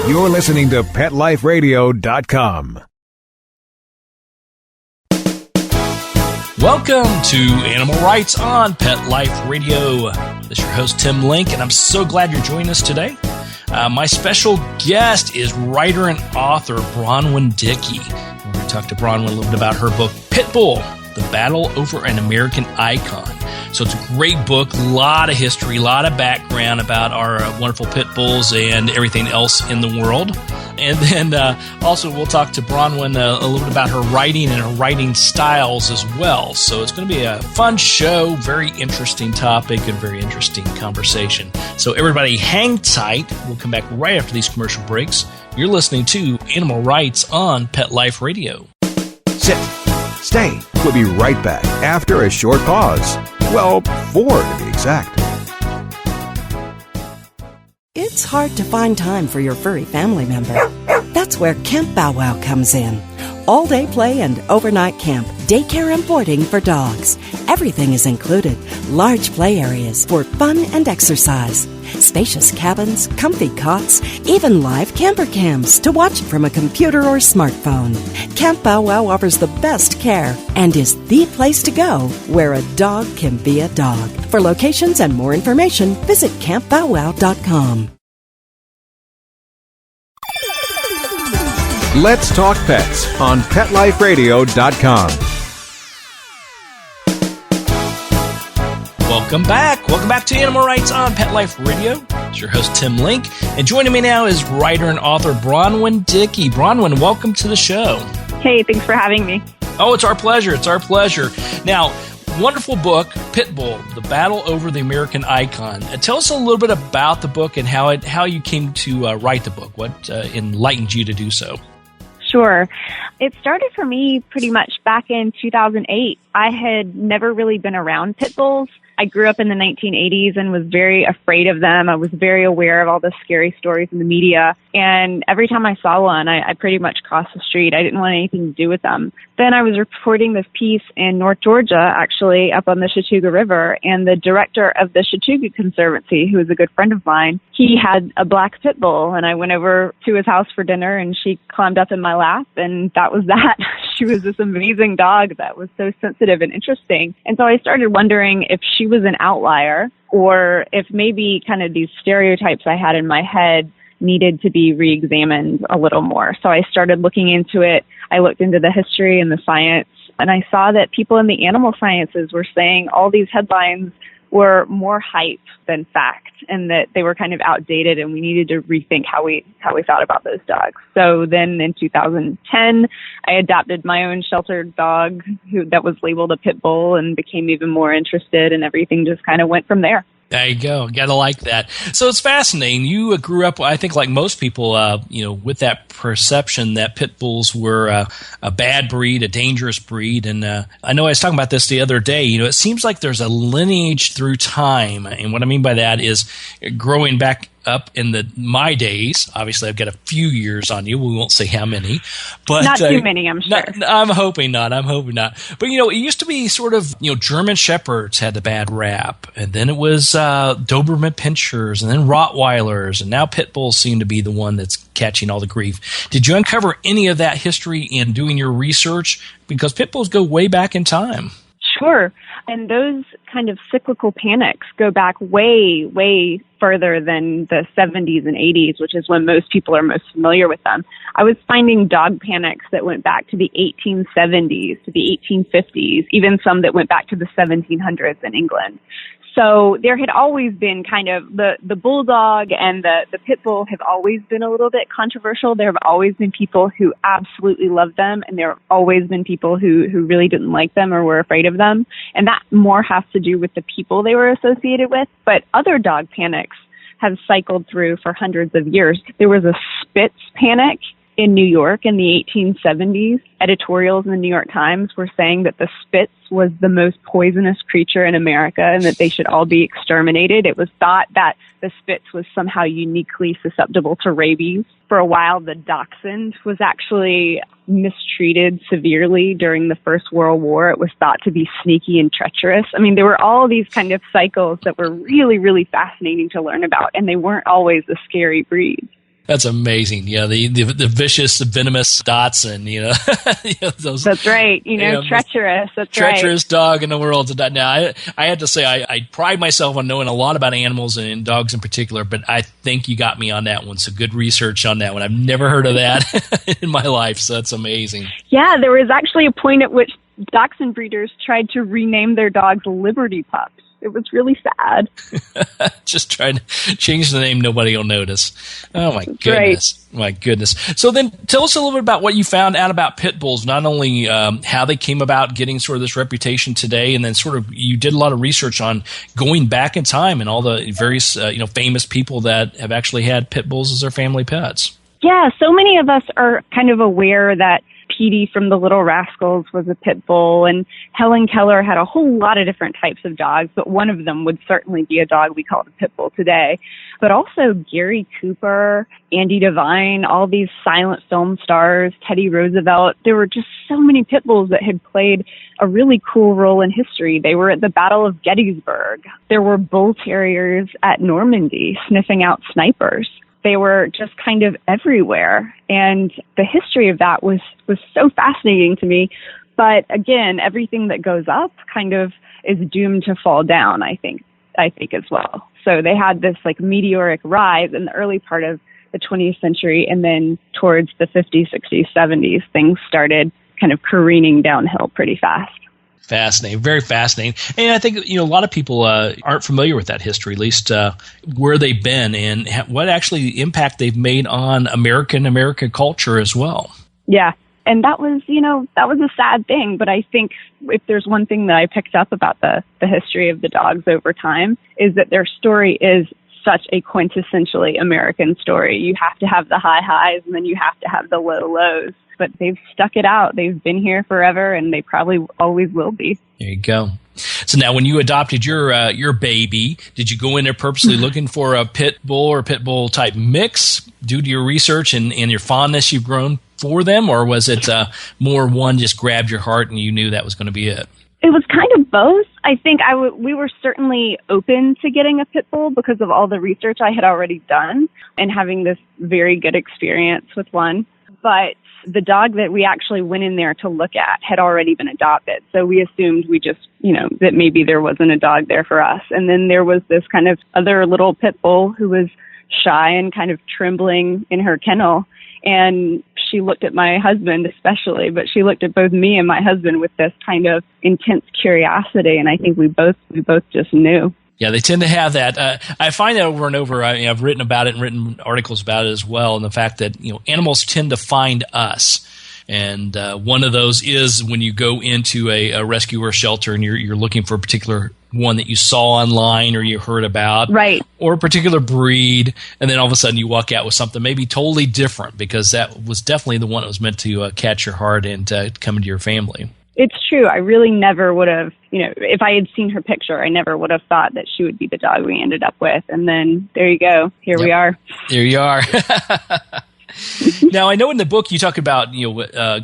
You're listening to PetLifeRadio.com. Welcome to Animal Rights on Pet Life Radio. This is your host, Tim Link, and I'm so glad you're joining us today. My special guest is writer and author Bronwen Dickey. We're going to talk to Bronwen a little bit about her book, Pitbull, The Battle Over an American Icon. So it's a great book, a lot of history, a lot of background about our wonderful pit bulls and everything else in the world. And then also we'll talk to Bronwen a little bit about her writing and her writing styles as well. So it's going to be a fun show, very interesting topic, and very interesting conversation. So everybody hang tight. We'll come back right after these commercial breaks. You're listening to Animal Rights on Pet Life Radio. Sit. Stay. We'll be right back after a short pause. Well, 4 to be exact. It's hard to find time for your furry family member. That's where Camp Bow Wow comes in. All-day play and overnight camp, daycare and boarding for dogs. Everything is included. Large play areas for fun and exercise. Spacious cabins, comfy cots, even live camper cams to watch from a computer or smartphone. Camp Bow Wow offers the best care and is the place to go where a dog can be a dog. For locations and more information, visit campbowwow.com. Let's talk pets on PetLifeRadio.com. Welcome back. Welcome back to Animal Rights on Pet Life Radio. It's your host, Tim Link. And joining me now is writer and author Bronwen Dickey. Bronwen, welcome to the show. Hey, thanks for having me. Oh, it's our pleasure. It's our pleasure. Now, wonderful book, Pitbull, The Battle Over the American Icon. Tell us a little bit about the book and how you came to write the book. What enlightened you to do so? Sure. It started for me pretty much back in 2008. I had never really been around pit bulls. I grew up in the 1980s and was very afraid of them. I was very aware of all the scary stories in the media. And every time I saw one, I pretty much crossed the street. I didn't want anything to do with them. Then I was reporting this piece in North Georgia, actually, up on the Chattooga River. And the director of the Chattooga Conservancy, who is a good friend of mine, he had a black pit bull. And I went over to his house for dinner and she climbed up in my lap. And that was that. She was this amazing dog that was so sensitive and interesting. And so I started wondering if she was an outlier or if maybe kind of these stereotypes I had in my head needed to be re-examined a little more. So I started looking into it. I looked into the history and the science, and I saw that people in the animal sciences were saying all these headlines were more hype than fact, and that they were kind of outdated, and we needed to rethink how we thought about those dogs. So then in 2010, I adopted my own sheltered dog that was labeled a pit bull and became even more interested, and everything just kind of went from there. There you go. Gotta like that. So it's fascinating. You grew up, I think, like most people, with that perception that pit bulls were a bad breed, a dangerous breed. And I know I was talking about this the other day. It seems like there's a lineage through time. And what I mean by that is growing back up in my days. Obviously, I've got a few years on you. We won't say how many, but not too many, I'm sure. I'm hoping not. But it used to be sort of German Shepherds had the bad rap, and then it was Doberman Pinschers, and then Rottweilers, and now pit bulls seem to be the one that's catching all the grief. Did you uncover any of that history in doing your research? Because pit bulls go way back in time. Sure. And those kind of cyclical panics go back way, way further than the 70s and 80s, which is when most people are most familiar with them. I was finding dog panics that went back to the 1870s, to the 1850s, even some that went back to the 1700s in England. So there had always been kind of the bulldog and the pit bull have always been a little bit controversial. There have always been people who absolutely loved them, and there have always been people who really didn't like them or were afraid of them. And that more has to do with the people they were associated with. But other dog panics have cycled through for hundreds of years. There was a Spitz panic in New York in the 1870s. Editorials in the New York Times were saying that the Spitz was the most poisonous creature in America and that they should all be exterminated. It was thought that the Spitz was somehow uniquely susceptible to rabies. For a while, the Dachshund was actually mistreated severely during the First World War. It was thought to be sneaky and treacherous. I mean, there were all these kind of cycles that were really, really fascinating to learn about, and they weren't always a scary breed. That's amazing. Yeah, the vicious, venomous Dotson, those. That's right. Treacherous. That's treacherous dog in the world. Now, I had to say, I pride myself on knowing a lot about animals and dogs in particular, but I think you got me on that one. So good research on that one. I've never heard of that in my life, so that's amazing. Yeah, there was actually a point at which Dachshund breeders tried to rename their dogs Liberty Pups. It was really sad. Just trying to change the name, nobody will notice. Oh, my goodness. Right. My goodness. So then tell us a little bit about what you found out about pit bulls, not only how they came about getting sort of this reputation today, and then sort of you did a lot of research on going back in time and all the various famous people that have actually had pit bulls as their family pets. Yeah, so many of us are kind of aware that Petey from the Little Rascals was a pit bull, and Helen Keller had a whole lot of different types of dogs, but one of them would certainly be a dog we call a pit bull today. But also Gary Cooper, Andy Devine, all these silent film stars, Teddy Roosevelt. There were just so many pit bulls that had played a really cool role in history. They were at the Battle of Gettysburg. There were bull terriers at Normandy sniffing out snipers. They were just kind of everywhere. And the history of that was so fascinating to me. But again, everything that goes up kind of is doomed to fall down, I think as well. So they had this like meteoric rise in the early part of the 20th century. And then towards the 50s, 60s, 70s, things started kind of careening downhill pretty fast. Fascinating, very fascinating. And I think, a lot of people aren't familiar with that history, at least where they've been and what actually impact they've made on American culture as well. Yeah. And that was a sad thing. But I think if there's one thing that I picked up about the history of the dogs over time is that their story is such a quintessentially American story. You have to have the high highs and then you have to have the low lows. But they've stuck it out. They've been here forever, and they probably always will be. There you go. So now when you adopted your baby, did you go in there purposely looking for a pit bull or pit bull type mix due to your research and your fondness you've grown for them? Or was it more one just grabbed your heart and you knew that was going to be it? It was kind of both. I think we were certainly open to getting a pit bull because of all the research I had already done and having this very good experience with one. But the dog that we actually went in there to look at had already been adopted. So we assumed that maybe there wasn't a dog there for us. And then there was this kind of other little pit bull who was shy and kind of trembling in her kennel. And she looked at my husband especially, but she looked at both me and my husband with this kind of intense curiosity. And I think we both just knew. Yeah, they tend to have that. I find that over and over. I've written about it and written articles about it as well, and the fact that animals tend to find us. And one of those is when you go into a rescue or shelter and you're looking for a particular one that you saw online or you heard about, right? Or a particular breed, and then all of a sudden you walk out with something maybe totally different because that was definitely the one that was meant to catch your heart and come into your family. It's true. I really never would have, if I had seen her picture, I never would have thought that she would be the dog we ended up with. And then there you go. Here we are. There you are. Now, I know in the book you talk about,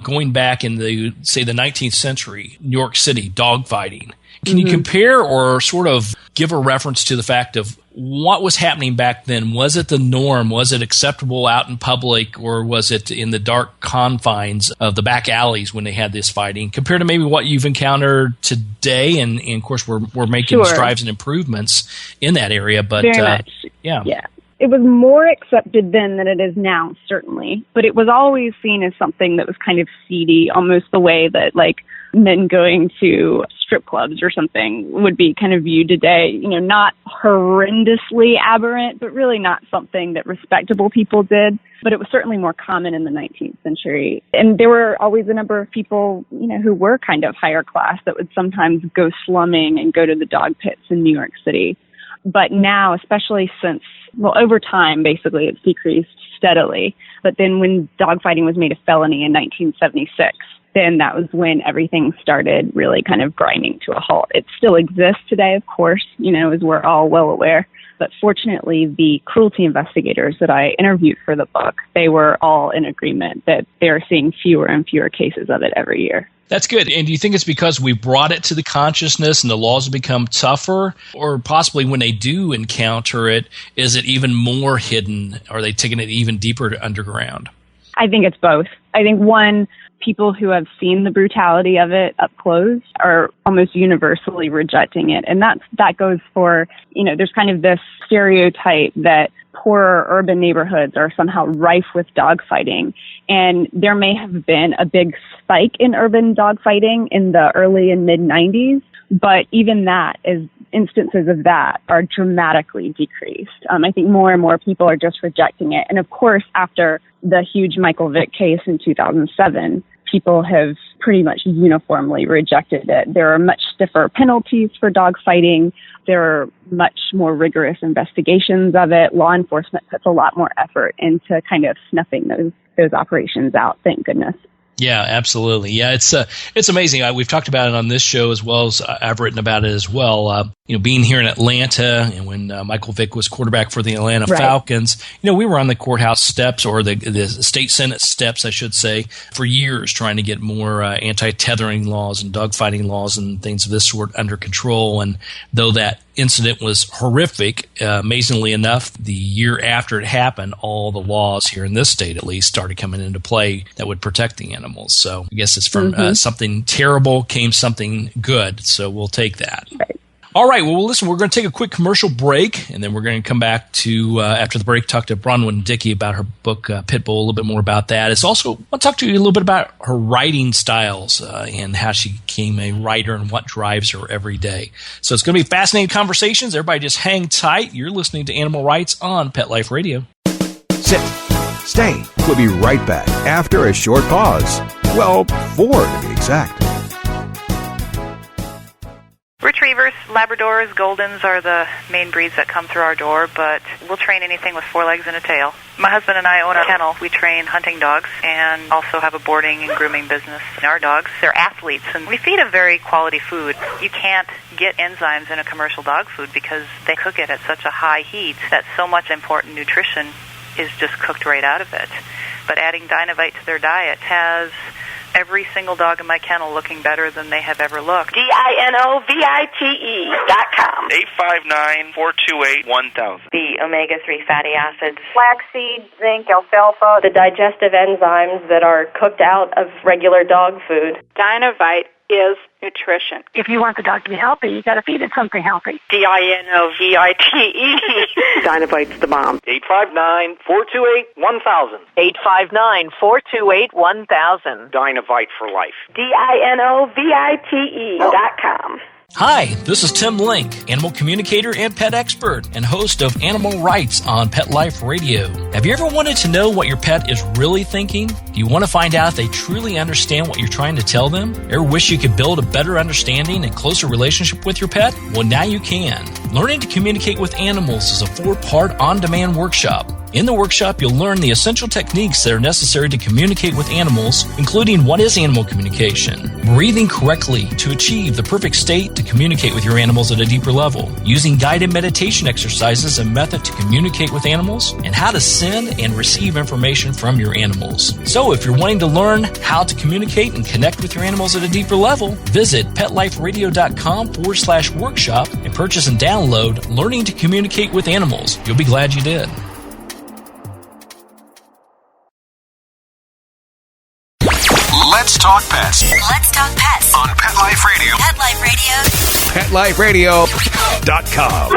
going back in the 19th century, New York City, dogfighting. Can you compare or sort of give a reference to the fact of what was happening back then? Was it the norm? Was it acceptable out in public, or was it in the dark confines of the back alleys when they had this fighting, compared to maybe what you've encountered today? And of course, we're making strides and improvements in that area. But very much. Yeah. It was more accepted then than it is now, certainly. But it was always seen as something that was kind of seedy, almost the way that like men going to strip clubs or something would be kind of viewed today. Not horrendously aberrant, but really not something that respectable people did. But it was certainly more common in the 19th century. And there were always a number of people, who were kind of higher class that would sometimes go slumming and go to the dog pits in New York City. But now, especially since, over time, basically, it's decreased steadily. But then when dogfighting was made a felony in 1976, then that was when everything started really kind of grinding to a halt. It still exists today, of course, as we're all well aware. But fortunately, the cruelty investigators that I interviewed for the book, they were all in agreement that they're seeing fewer and fewer cases of it every year. That's good. And do you think it's because we brought it to the consciousness and the laws have become tougher? Or possibly when they do encounter it, is it even more hidden? Are they taking it even deeper underground? I think it's both. I think one, people who have seen the brutality of it up close are almost universally rejecting it. And that goes for, there's kind of this stereotype that poorer urban neighborhoods are somehow rife with dogfighting. And there may have been a big spike in urban dogfighting in the early and mid-90s, but even that is instances of that are dramatically decreased. I think more and more people are just rejecting it. And of course, after the huge Michael Vick case in 2007, people have pretty much uniformly rejected it. There are much stiffer penalties for dogfighting. There are much more rigorous investigations of it. Law enforcement puts a lot more effort into kind of snuffing those operations out, thank goodness. Yeah, absolutely. Yeah, it's amazing. We've talked about it on this show as well as I've written about it as well. Being here in Atlanta and when Michael Vick was quarterback for the Atlanta Falcons, we were on the courthouse steps or the state Senate steps, I should say, for years trying to get more anti-tethering laws and dogfighting laws and things of this sort under control. And though that incident was horrific, amazingly enough, the year after it happened, all the laws here in this state, at least, started coming into play that would protect the animals. So I guess it's from something terrible came something good. So we'll take that. Right. All right. Well, listen, we're going to take a quick commercial break, and then we're going to come back to, after the break, talk to Bronwen Dickey about her book, Pitbull, a little bit more about that. It's also, I'll talk to you a little bit about her writing styles and how she became a writer and what drives her every day. So it's going to be fascinating conversations. Everybody just hang tight. You're listening to Animal Rights on Pet Life Radio. Sit. Stay. We'll be right back after a short pause. Well, 4 to be exact. Retrievers, Labradors, Goldens are the main breeds that come through our door, but we'll train anything with 4 legs and a tail. My husband and I own a kennel. We train hunting dogs and also have a boarding and grooming business. Our dogs, they're athletes, and we feed a very quality food. You can't get enzymes in a commercial dog food because they cook it at such a high heat that so much important nutrition is just cooked right out of it. But adding Dynovite to their diet has every single dog in my kennel looking better than they have ever looked. DINOVITE.com. 859-428-1000. The omega-3 fatty acids. Flaxseed, zinc, alfalfa. The digestive enzymes that are cooked out of regular dog food. Dynovite is nutrition. If you want the dog to be healthy, you got to feed it something healthy. DINOVITE. Dynovite's the bomb. 859-428-1000. 859-428-1000. Dynovite for life. DINOVITE.com. Hi, this is Tim Link, animal communicator and pet expert and host of Animal Rights on Pet Life Radio. Have you ever wanted to know what your pet is really thinking? Do you want to find out if they truly understand what you're trying to tell them? Ever wish you could build a better understanding and closer relationship with your pet? Well, now you can. Learning to Communicate with Animals is a 4-part on-demand workshop. In the workshop, you'll learn the essential techniques that are necessary to communicate with animals, including what is animal communication, breathing correctly to achieve the perfect state to communicate with your animals at a deeper level, using guided meditation exercises and method to communicate with animals, and how to send and receive information from your animals. So if you're wanting to learn how to communicate and connect with your animals at a deeper level, visit PetLifeRadio.com/workshop and purchase and download Learning to Communicate with Animals. You'll be glad you did. Let's talk pets. Let's talk pets On Pet Life Radio. Pet Life Radio. PetLifeRadio.com.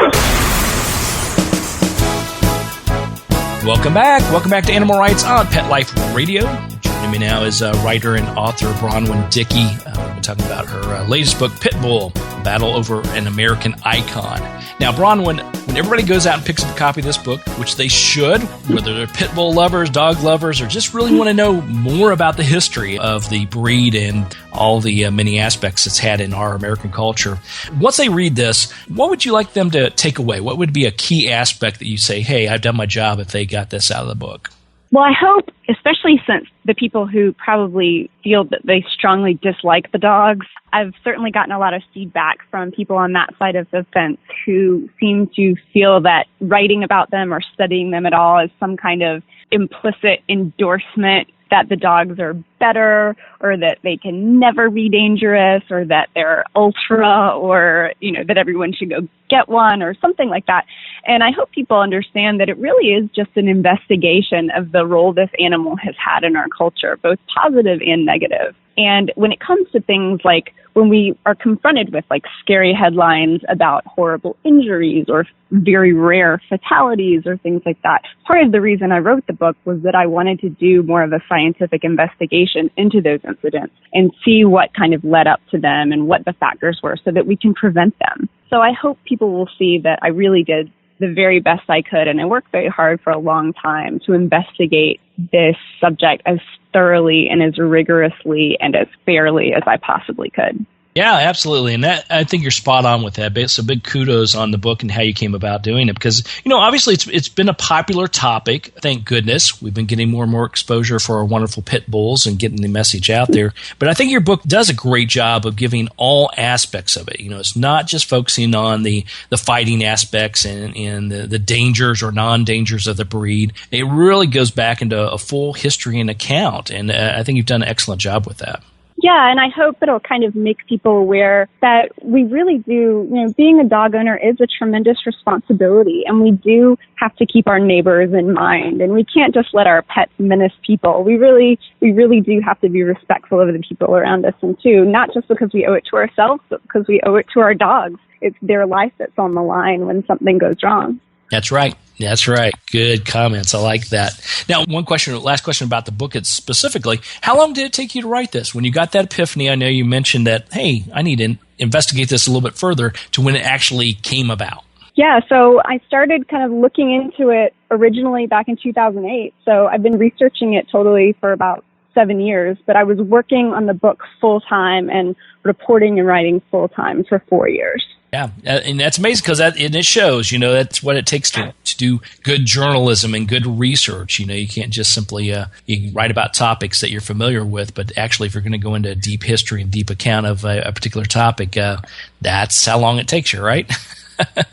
Welcome back. Welcome back to Animal Rights on Pet Life Radio. Joining me now is writer and author Bronwen Dickey. We've been talking about her latest book, Pitbull, Battle Over an American Icon. Now, Bronwen, when everybody goes out and picks up a copy of this book, which they should, whether they're pit bull lovers, dog lovers, or just really want to know more about the history of the breed and all the many aspects it's had in our American culture, once they read this, what would you like them to take away? What would be a key aspect that you say, hey, I've done my job if they got this out of the book? Well, I hope especially since the people who probably feel that they strongly dislike the dogs, I've certainly gotten a lot of feedback from people on that side of the fence who seem to feel that writing about them or studying them at all is some kind of implicit endorsement that the dogs are better, or that they can never be dangerous, or that they're ultra, or, that everyone should go get one, or something like that. And I hope people understand that it really is just an investigation of the role this animal has had in our culture, both positive and negative. And when it comes to things like when we are confronted with scary headlines about horrible injuries or very rare fatalities or things like that, part of the reason I wrote the book was that I wanted to do more of a scientific investigation into those incidents and see what kind of led up to them and what the factors were so that we can prevent them. So I hope people will see that I really did the very best I could, and I worked very hard for a long time to investigate this subject as thoroughly and as rigorously and as fairly as I possibly could. Yeah, absolutely. And that, I think you're spot on with that. So big kudos on the book and how you came about doing it, because, obviously it's been a popular topic. Thank goodness. We've been getting more and more exposure for our wonderful pit bulls and getting the message out there. But I think your book does a great job of giving all aspects of it. It's not just focusing on the fighting aspects and the dangers or non-dangers of the breed. It really goes back into a full history and account. And I think you've done an excellent job with that. Yeah, and I hope it'll kind of make people aware that we really do, being a dog owner is a tremendous responsibility, and we do have to keep our neighbors in mind, and we can't just let our pets menace people. We really do have to be respectful of the people around us, and too, not just because we owe it to ourselves, but because we owe it to our dogs. It's their life that's on the line when something goes wrong. That's right. That's right. Good comments. I like that. Now, last question about the book specifically. How long did it take you to write this? When you got that epiphany, I know you mentioned that, hey, I need to investigate this a little bit further, to when it actually came about. Yeah, so I started kind of looking into it originally back in 2008. So I've been researching it totally for about 7 years, but I was working on the book full-time and reporting and writing full-time for 4 years. Yeah, and that's amazing because it shows, that's what it takes to do good journalism and good research. You can't just simply you can write about topics that you're familiar with, but actually if you're going to go into deep history and deep account of a particular topic, that's how long it takes you, right?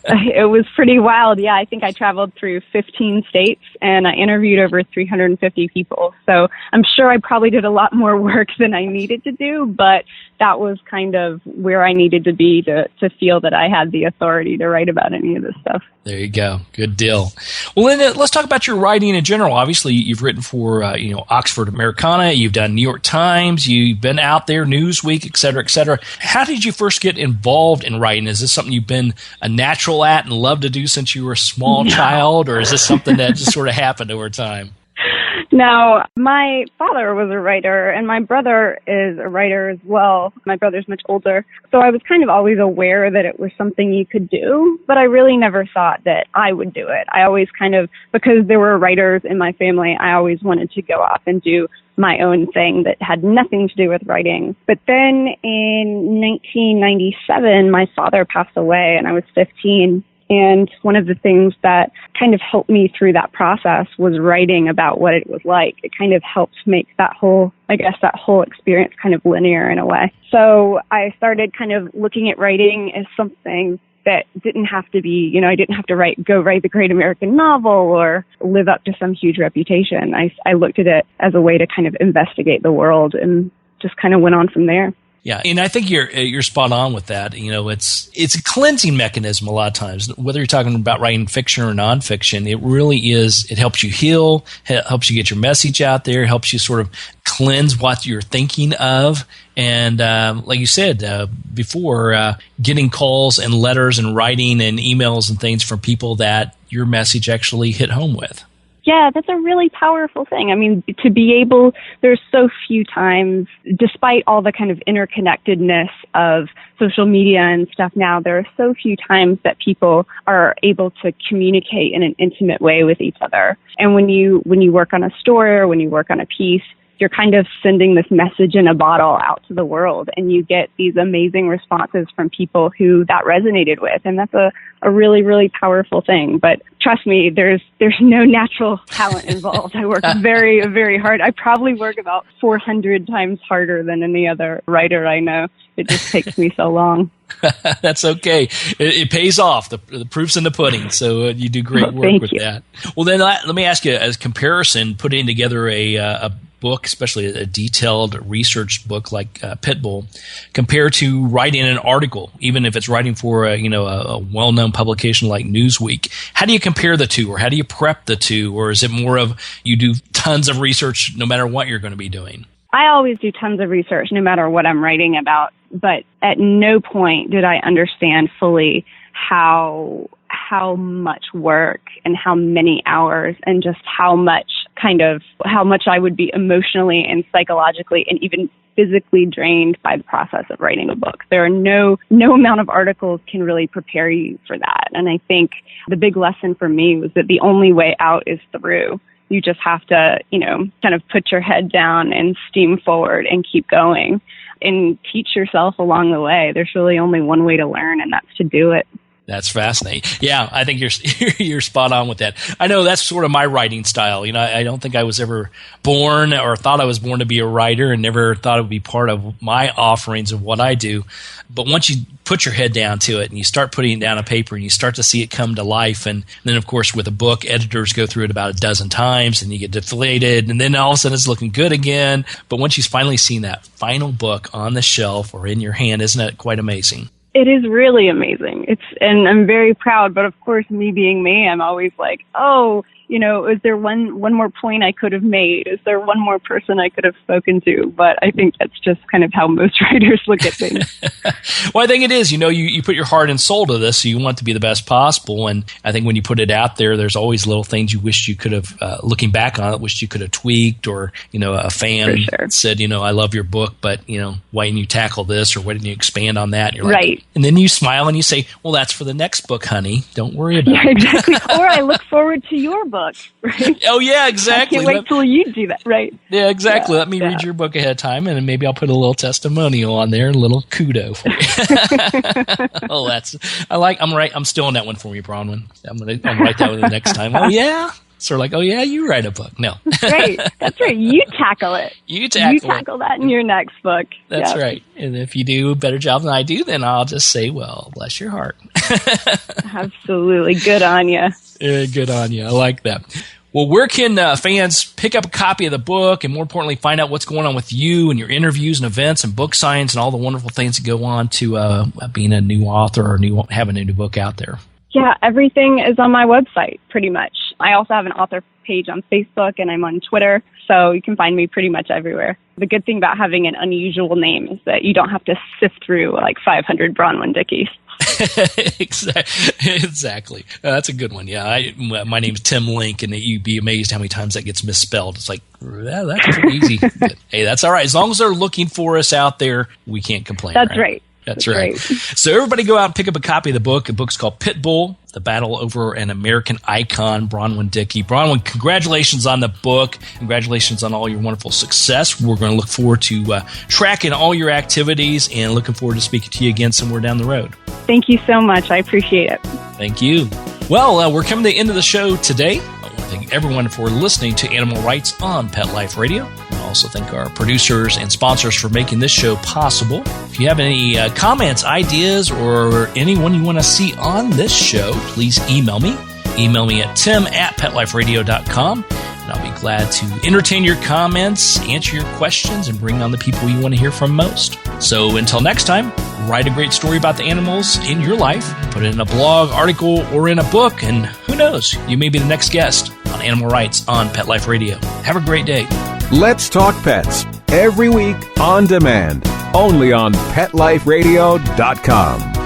It was pretty wild. Yeah, I think I traveled through 15 states and I interviewed over 350 people. So I'm sure I probably did a lot more work than I needed to do, but that was kind of where I needed to be to feel that I had the authority to write about any of this stuff. There you go. Good deal. Well, then let's talk about your writing in general. Obviously, you've written for Oxford Americana. You've done New York Times. You've been out there, Newsweek, et cetera, et cetera. How did you first get involved in writing? Is this something you've been a natural at and love to do since you were a small child, or is this something that just sort of happened over time? No, my father was a writer, and my brother is a writer as well. My brother's much older. So I was kind of always aware that it was something you could do, but I really never thought that I would do it. I always because there were writers in my family, I always wanted to go off and do my own thing that had nothing to do with writing. But then in 1997, my father passed away, and I was 15. And one of the things that kind of helped me through that process was writing about what it was like. It kind of helped make that whole experience kind of linear in a way. So I started kind of looking at writing as something that didn't have to be, I didn't have to go write the great American novel or live up to some huge reputation. I looked at it as a way to kind of investigate the world and just kind of went on from there. Yeah, and I think you're spot on with that. It's a cleansing mechanism a lot of times. Whether you're talking about writing fiction or nonfiction, it really is. It helps you heal, helps you get your message out there, helps you sort of cleanse what you're thinking of. And like you said before, getting calls and letters and writing and emails and things from people that your message actually hit home with. Yeah, that's a really powerful thing. I mean, there's so few times, despite all the kind of interconnectedness of social media and stuff now, there are so few times that people are able to communicate in an intimate way with each other. And when you work on a story or when you work on a piece, you're kind of sending this message in a bottle out to the world, and you get these amazing responses from people who that resonated with. And that's a really, really powerful thing. But trust me, there's no natural talent involved. I work very, very hard. I probably work about 400 times harder than any other writer I know. It just takes me so long. That's okay. It pays off. The proof's in the pudding. So you do great work with that. Well, then let me ask you, as a comparison, putting together a book, especially a detailed researched book like Pitbull, compared to writing an article, even if it's writing for a well-known publication like Newsweek. How do you compare the two, or how do you prep the two, or is it more of you do tons of research no matter what you're going to be doing? I always do tons of research no matter what I'm writing about, but at no point did I understand fully how much work and how many hours and just how much I would be emotionally and psychologically and even physically drained by the process of writing a book. There are no amount of articles can really prepare you for that. And I think the big lesson for me was that the only way out is through. You just have to, kind of put your head down and steam forward and keep going and teach yourself along the way. There's really only one way to learn, and that's to do it. That's fascinating. Yeah, I think you're spot on with that. I know that's sort of my writing style. I don't think I was ever born or thought I was born to be a writer, and never thought it would be part of my offerings of what I do. But once you put your head down to it and you start putting it down on paper and you start to see it come to life, and then of course with a book, editors go through it about a dozen times and you get deflated, and then all of a sudden it's looking good again. But once you've finally seen that final book on the shelf or in your hand, isn't it quite amazing? It is really amazing. And I'm very proud, but of course, me being me, I'm always like, is there one more point I could have made? Is there one more person I could have spoken to? But I think that's just kind of how most writers look at things. Well, I think it is. You put your heart and soul to this, so you want it to be the best possible. And I think when you put it out there, there's always little things you wish you could have, looking back on it, wish you could have tweaked, or, a fan said, I love your book, but, why didn't you tackle this, or why didn't you expand on that? And you're right. And then you smile and you say, well, that's for the next book, honey. Don't worry about it. Exactly. Or I look forward to your book, right? Oh, yeah, exactly. I can't wait till you do that, right? Yeah, exactly. Let me read your book ahead of time, and then maybe I'll put a little testimonial on there, a little kudo for you. Oh, I'm still on that one for you, Bronwen. I'll write that one the next time. Oh, yeah? Sort of like, oh, yeah, you write a book. No. Right. That's right. You tackle it. You tackle that in your next book. That's right. And if you do a better job than I do, then I'll just say, well, bless your heart. Absolutely. Good on you. Yeah, good on you. I like that. Well, where can fans pick up a copy of the book, and more importantly, find out what's going on with you and your interviews and events and book signings and all the wonderful things that go on to being a new author or having a new book out there? Yeah, everything is on my website, pretty much. I also have an author page on Facebook, and I'm on Twitter, so you can find me pretty much everywhere. The good thing about having an unusual name is that you don't have to sift through like 500 Bronwen Dickeys. Exactly. That's a good one. Yeah, my name's Tim Link, and you'd be amazed how many times that gets misspelled. It's like, that's pretty easy. But, hey, that's all right. As long as they're looking for us out there, we can't complain. That's right. That's right. So everybody go out and pick up a copy of the book. The book's called Pitbull, The Battle Over an American Icon, Bronwen Dickey. Bronwen, congratulations on the book. Congratulations on all your wonderful success. We're going to look forward to tracking all your activities and looking forward to speaking to you again somewhere down the road. Thank you so much. I appreciate it. Thank you. Well, we're coming to the end of the show today. I want to thank everyone for listening to Animal Rights on Pet Life Radio. I also thank our producers and sponsors for making this show possible. If you have any comments, ideas, or anyone you want to see on this show, please email me. Email me at tim@petliferadio.com. And I'll be glad to entertain your comments, answer your questions, and bring on the people you want to hear from most. So until next time, write a great story about the animals in your life, put it in a blog, article, or in a book, and who knows, you may be the next guest on Animal Rights on Pet Life Radio. Have a great day. Let's Talk Pets, every week on demand, only on PetLifeRadio.com.